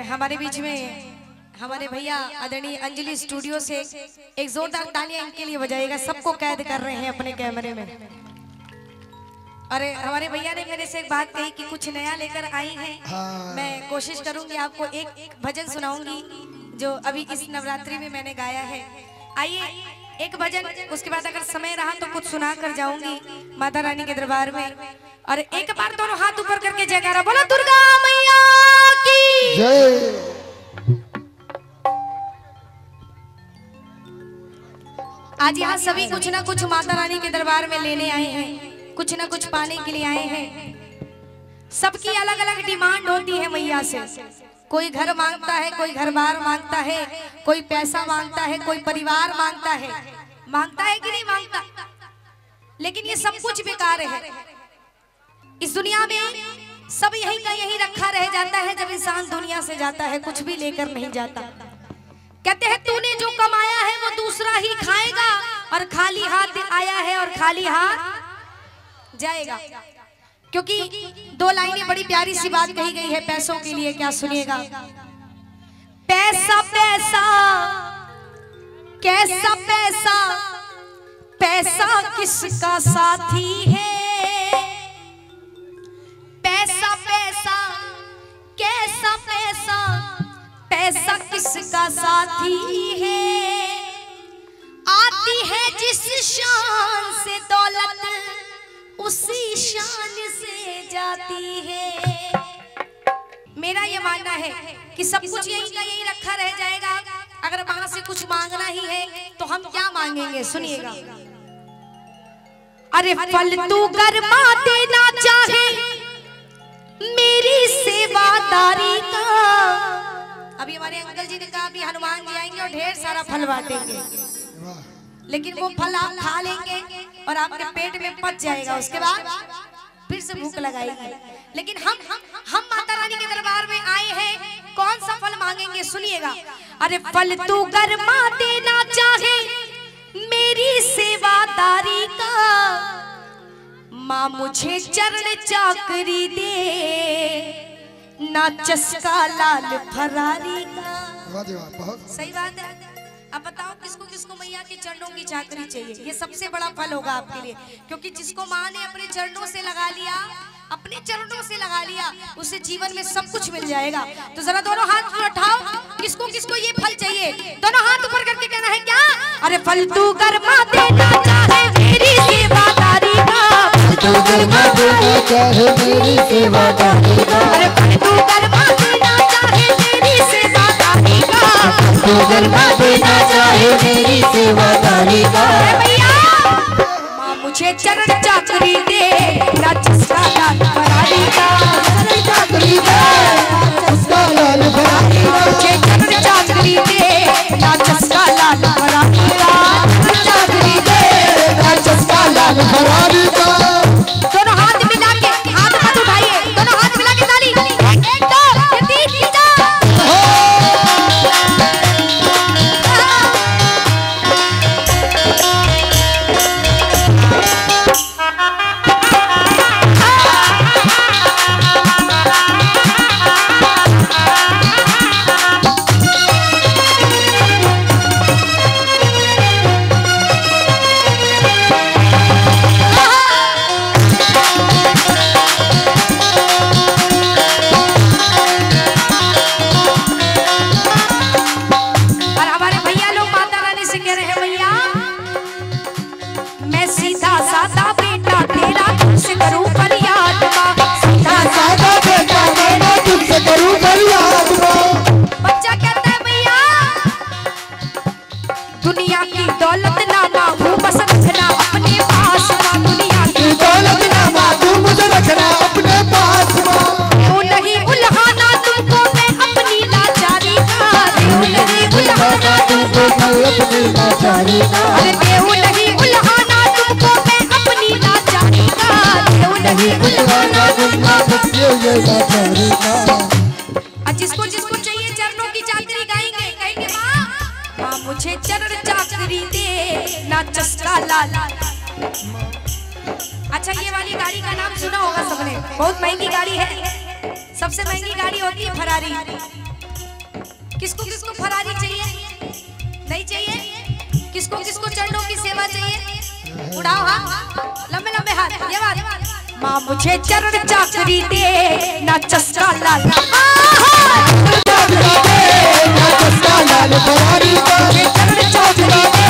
हमारे बीच में हमारे भैया आदरणीय अंजलि स्टूडियो से एक जोरदार तालियां इनके लिए बजाएगा। सबको कैद कर रहे हैं अपने कैमरे में। अरे हमारे भैया ने मेरे से एक बात कही कि कुछ नया लेकर आई हैं। हाँ। मैं कोशिश करूंगी आपको एक भजन सुनाऊंगी जो अभी इस नवरात्रि में मैंने गाया है। आइए एक भजन, उसके बाद अगर समय रहा तो कुछ सुना कर जाऊंगी माता रानी के दरबार में। और एक बार दोनों हाथ ऊपर करके जयकारा बोलो दुर्गा मैया की जय। आज यहाँ सभी कुछ ना कुछ माता रानी के दरबार में लेने आए हैं, कुछ ना कुछ पाने के लिए आए हैं। सबकी अलग अलग डिमांड होती है मैया से। कोई घर मांगता है, कोई घर बार मांगता है, कोई पैसा मांगता है, कोई परिवार मांगता है। मांगता है कि नहीं मांगता? लेकिन ये सब कुछ बेकार है। इस दुनिया में सब यही का यही रखा रह जाता है। जब इंसान दुनिया से जाता है कुछ भी लेकर नहीं जाता। कहते हैं तूने जो कमाया है वो दूसरा ही खाएगा, और खाली हाथ आया है और खाली हाथ जाएगा। क्योंकि दो लाइनें बड़ी प्यारी सी बात कही गई है पैसों के लिए। क्या सुनिएगा? पैसा पैसा कैसा पैसा, पैसा किसका साथी है। पैसा पैसा कैसा पैसा, पैसा किसका साथी है। आती है जिस शान से दौलत, उसी शान से जाती है। मेरा ये मानना है कि सब कुछ यही का यही रखा रह जाएगा। अगर वहां से कुछ मांगना ही है तो हम क्या मांगेंगे? सुनिएगा। अरे फल तू गरमा देना चाहे मेरी सेवादारी का। अभी हमारे अंकल जी ने कहा अभी हनुमान जी आएंगे और ढेर सारा फल बांटेंगे, लेकिन वो फल आप खा लेंगे और आपके पेट में पच जाएगा। उसके बाद फिर से भूख लगाएगी। लेकिन हम माता रानी के दरबार में आए हैं, कौन सा फल मांगेंगे? सुनिएगा। अरे फल तू गरमा देना चाहे मेरी सेवादारी का, माँ मुझे चरण चाकरी दे, ना चस्का लाल फरारी का। बहुत सही बात है। अब बताओ किसको किसको मैया के चरणों की चाकरी चाहिए? ये सबसे बड़ा फल होगा आपके लिए। क्योंकि जिसको माँ ने अपने चरणों से लगा लिया, अपने चरणों से लगा लिया, उसे जीवन में सब कुछ मिल जाएगा। तो जरा दोनों हाथ उठाओ, किसको किसको ये फल चाहिए? दोनों हाथ ऊपर करके कहना है क्या? अरे फल तू गरमा देना चाहे मेरी सेवादारी का, तू गरमा देना चाहे मेरी सेवादारी का। अरे फल तू गरमा देना चाहे मेरी सेवादारी का, तू गरमा देना चाहे मेरी सेवादारी का। माँ मुझे चरण चाकरी दे, ना चस्का लाल फरारी का। चरण चाकरी दे, चस्का लाल फरारी का। मुझे चरण चाकरी दे, ना चस्का लाल फरारी का। चरण चाकरी दे, ना चस्का लाल फरारी का। दोनों हाथ मिला के, हाथ मत उठाइए, दोनों हाथ मिला के ताली। एक दो तीन अरे देव नहीं उल्हाना तुमको मैं अपनी लाचारी का। देव नहीं उल्हाना जिसको जिसको चाहिए चरणों की चाकरी गाएंगे, कहेंगे माँ मुझे चरण चाकरी दे, ना चस्का लाल। अच्छा ये वाली गाड़ी का नाम सुना होगा सबने, बहुत महंगी गाड़ी है। सबसे महंगी गाड़ी होती है फरारी। किसको किसको फरारी चाहिए? नहीं चाहिए? किसको किसको चरणों की सेवा चाहिए? उड़ाओ हाथ, लंबे लंबे हाथ। ये बात, माँ मुझे चरण चाकरी दे ना चस्का लाल, चस्का लाल फरारी का, चरण चाकरी दे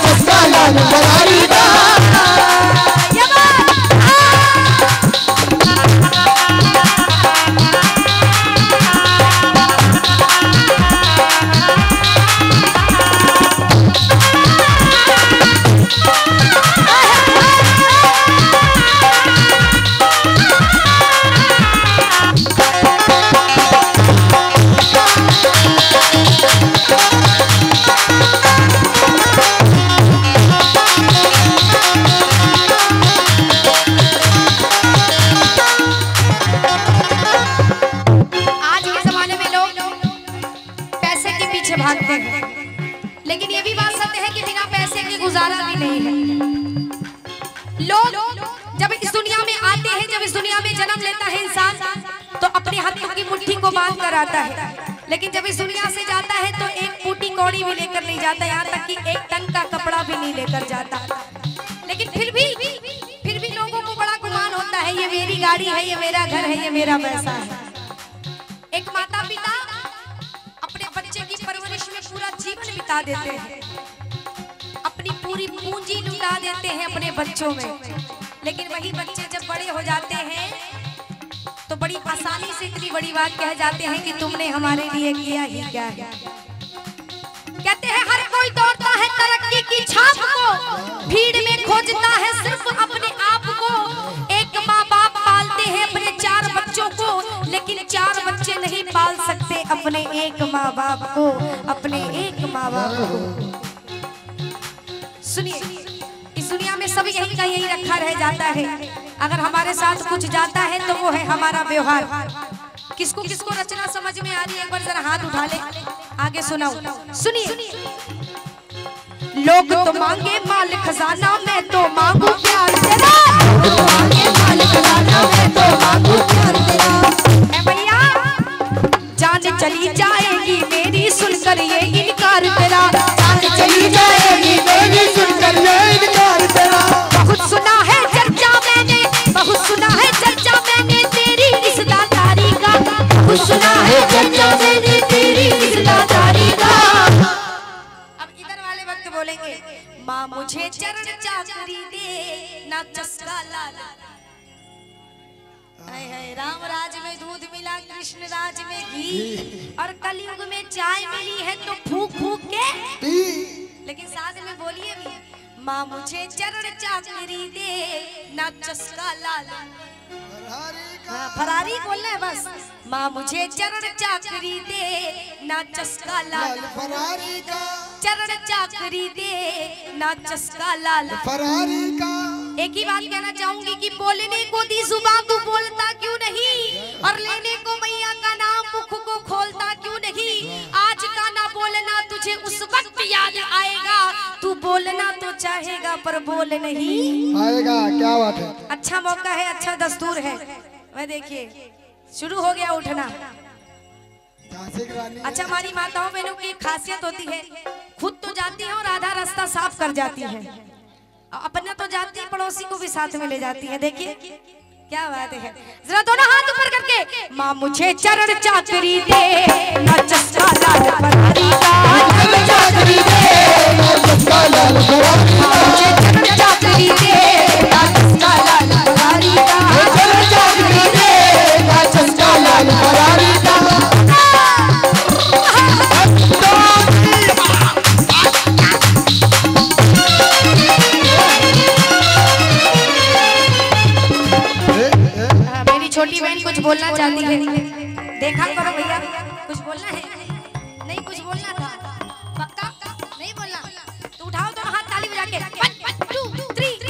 चस्का लाल फरारी का। भागते हैं, लेकिन ये भी बात सत्य है कि बिना पैसे के गुजारा भी नहीं है। लोग जब इस दुनिया में आते हैं, जब इस दुनिया में जन्म लेता है इंसान, तो अपने हाथों की मुट्ठी को बांध कर आता है, लेकिन जब इस दुनिया से जाता है तो एक बूटी कौड़ी भी लेकर नहीं जाता, यहाँ तक कि एक टन का कपड़ा भी नहीं लेकर जाता। लेकिन फिर भी लोगों को बड़ा गुमान होता है, ये मेरी गाड़ी है, ये मेरा घर है, ये मेरा पैसा है। एक माता पिता अपने बच्चे की परवरिश में पूरा जीवन बिता देते हैं, अपनी पूरी पूंजी लुटा देते हैं अपने बच्चों में, लेकिन वही बच्चे जब बड़े हो जाते हैं तो बड़ी आसानी से इतनी बड़ी बात कह जाते हैं कि तुमने हमारे लिए किया ही क्या है। कहते हैं हर कोई दौड़ता है तरक्की की छाप को, भीड़ में खोजता है सिर्फ अपने आप को। एक माँ बाप पालते हैं अपने 4 बच्चों को, लेकिन 4 बच्चे नहीं पाल सकते अपने एक माँ बाप को, अपने एक माँ बाप को। सुनिए, इस दुनिया में सब यही का यही रखा रह जाता है, अगर हमारे साथ कुछ जाता है तो वो है हमारा व्यवहार। किसको किसको रचना समझ में आ रही है? एक बार जरा हाथ उठा ले, आगे सुनाओ। सुनिए, लोग तो मांगे माल खजाना, मैं तो मांगू प्यार तेरा। मांगे माल खजाना, मैं तो मांगू प्यार तेरा। भैया जान चली जाएगी मेरी सुनकर ये इनकार तेरा, जान चली जाएगी मेरी सुनकर ये इनकार तेरा। बहुत सुना है चर्चा मैंने, बहुत सुना है चर्चा मैंने तेरी इस दातारी का, बहुत सुना है चर्चा मैंने तेरी इस दातारी का। अब इधर वाले वक्त बोलेंगे, माँ मुझे चरण चाकरी दे ना चस्का लाला। राम राज में दूध मिला, कृष्ण राज में घी, और कलयुग में चाय मिली है तो फूक फूक के। लेकिन साथ में बोलिए भी, माँ मुझे चरण चाकरी दे ना चस्का लाला। फरारी बोलना है बस। माँ मुझे चरण चाकरी दे ना चस्का लाल फरारी का, चरण चाकरी दे ना चस्का लाल फरारी का। एक ही बात कहना चाहूंगी कि बोलने को दी जुबान तू बोलता क्यों नहीं, और लेने को मैया का नाम मुख को खोलता क्यों नहीं। आज का ना बोलना तुझे उस वक्त याद आएगा, तू बोलना तो चाहेगा पर बोल नहीं आएगा। क्या बात है, अच्छा मौका है, अच्छा दस्तूर है। वह देखिए शुरू हो गया उठना। अच्छा, हमारी माताओं बहनों की एक खासियत होती है, खुद तो जाती है और आधा रास्ता साफ कर जाती है, अपना तो जाती है पड़ोसी को भी साथ में ले जाती है। देखिए क्या बात है, जरा दोनों हाथ ऊपर करके। माँ मुझे चरण चाकरी दे ना चस्का लाल फरारी का, चरण चाकरी दे ना चस्का लाल फरारी का। मुझे चरण चाकरी दे ना चस्का लाल फरारी का, चरण चाकरी दे ना चस्का लाल फरारी का। छोटी बहन कुछ बोलना चाहती है, देखा करो भैया, कुछ बोलना है? नहीं कुछ बोलना था, पक्का नहीं बोलना तो उठाओ दोनों हाथ ताली बजा के। 1 2 3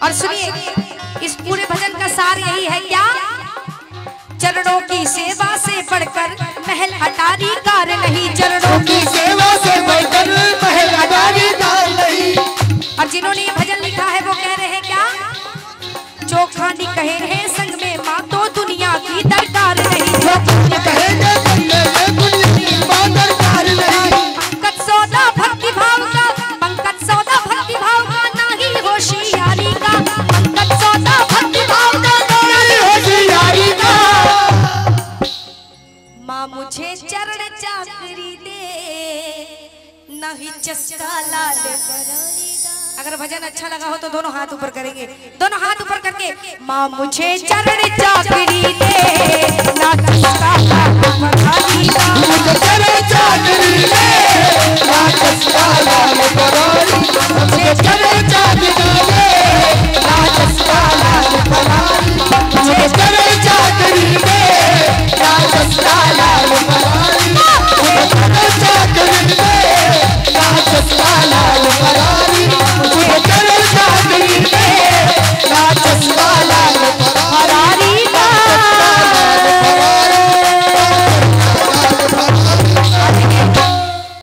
और सुनिए, इस पूरे भजन का सार यही है क्या? चरणों की सेवा से बढ़कर महल अटारी कार नहीं, चरणों की सेवा से बढ़कर महल अटारी कार नहीं। और जिन्होंने ये भजन लिखा है वो कह रहे हैं क्या? जो खानी कहे हैं संग में माँ तो दुनिया की दरकार नहीं, जो कहेंगे दुनिया की माँ दरकार नहीं। पंकज सौदा भक्ति भाव का, पंकज सौदा भक्ति भाव का नाही होशियारी का, पंकज सौदा भक्ति भाव का नहीं होशियारी का। माँ मुझे चरण चाकरी दे, नहीं चस्का लाल बरारी। अगर भजन अच्छा लगा हो तो दोनों हाथ ऊपर करेंगे, दोनों हाथ ऊपर करके माँ मुझे चरण चाकरी दे, ना चस्का लाल बरारी का, मुझे चरण चाकरी दे, ना चस्का लाल बरारी, मुझे चरण चाकरी दे,